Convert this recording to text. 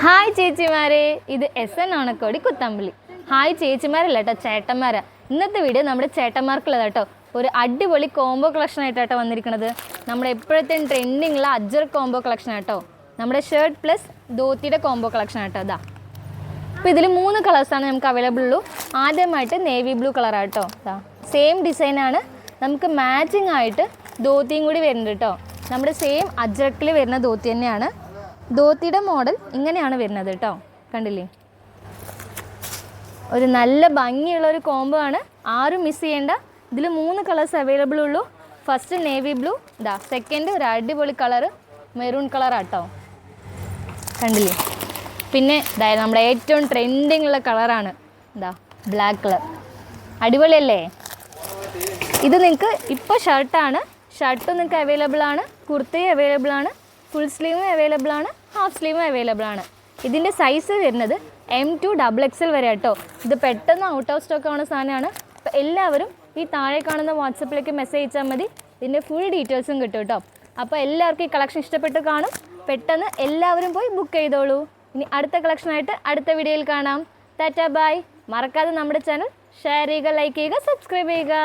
Hi ചേച്ചിമാരെ, ഇത് SN ആണക്കോടി Kuthampully. Hi ചേച്ചിമാരല്ല കേട്ടോ, ചേട്ടന്മാരാ. ഇന്നത്തെ വീഡിയോ നമ്മുടെ ചേട്ടന്മാർക്കുള്ളത് കേട്ടോ. ഒരു അടിപൊളി കോംബോ കളക്ഷൻ ആയിട്ടാട്ടോ വന്നിരിക്കുന്നത്. നമ്മുടെ എപ്പോഴത്തെയും ട്രെൻഡിങ്ങുള്ള അജ്ജർ കോംബോ കളക്ഷൻ ആട്ടോ. നമ്മുടെ ഷർട്ട് പ്ലസ് ധോത്തിയുടെ കോംബോ കളക്ഷൻ ആട്ടോ. ഇതാ അപ്പോൾ ഇതിൽ 3 കളേഴ്സാണ് നമുക്ക് അവൈലബിൾ ഉള്ളൂ. ആദ്യമായിട്ട് നേവി ബ്ലൂ കളറാട്ടോ. ഇതാ സെയിം ഡിസൈനാണ്, നമുക്ക് മാച്ചിങ് ആയിട്ട് ധോത്തിയും കൂടി വരുന്നുണ്ട് കേട്ടോ. നമ്മുടെ സെയിം അജ്രക്കിൽ വരുന്ന ധോത്തി തന്നെയാണ്. ധോത്തിയുടെ മോഡൽ ഇങ്ങനെയാണ് വരുന്നത് കേട്ടോ, കണ്ടില്ലേ? ഒരു നല്ല ഭംഗിയുള്ള ഒരു കോംബോ ആണ്, ആരും മിസ് ചെയ്യേണ്ട. ഇതിൽ 3 കളേഴ്സ് അവൈലബിൾ ഉള്ളൂ. ഫസ്റ്റ് നേവി ബ്ലൂ, ഇതാ സെക്കൻഡ് ഒരു അടിപൊളി കളറ് മെറൂൺ കളറാട്ടോ, കണ്ടില്ലേ? പിന്നെ ഇതായത് നമ്മുടെ ഏറ്റവും ട്രെൻഡിങ് ഉള്ള കളറാണ് ഇതാ ബ്ലാക്ക് കളർ. അടിപൊളിയല്ലേ? ഇത് നിങ്ങൾക്ക് ഇപ്പോൾ ഷർട്ടാണ്, ഷർട്ടും നിങ്ങൾക്ക് അവൈലബിൾ ആണ്, കുർത്തയും അവൈലബിൾ ആണ്, ഫുൾ സ്ലീവും അവൈലബിൾ ആണ്, ഹാഫ് സ്ലീവും അവൈലബിൾ ആണ്. ഇതിൻ്റെ സൈസ് വരുന്നത് M to XXL വരെ കേട്ടോ. ഇത് പെട്ടെന്ന് ഔട്ട് ഓഫ് സ്റ്റോക്ക് ആവുന്ന സാധനമാണ്. അപ്പോൾ എല്ലാവരും ഈ താഴെ കാണുന്ന വാട്സപ്പിലേക്ക് മെസ്സേജ് അയച്ചാൽ മതി, ഇതിൻ്റെ ഫുൾ ഡീറ്റെയിൽസും കിട്ടും കേട്ടോ. അപ്പോൾ എല്ലാവർക്കും ഈ കളക്ഷൻ ഇഷ്ടപ്പെട്ട് കാണും. പെട്ടെന്ന് എല്ലാവരും പോയി ബുക്ക് ചെയ്തോളൂ. ഇനി അടുത്ത കളക്ഷനായിട്ട് അടുത്ത വീഡിയോയിൽ കാണാം. Tata bye. മറക്കാതെ നമ്മുടെ ചാനൽ ഷെയർ ചെയ്യുക, ലൈക്ക് ചെയ്യുക, സബ്സ്ക്രൈബ് ചെയ്യുക.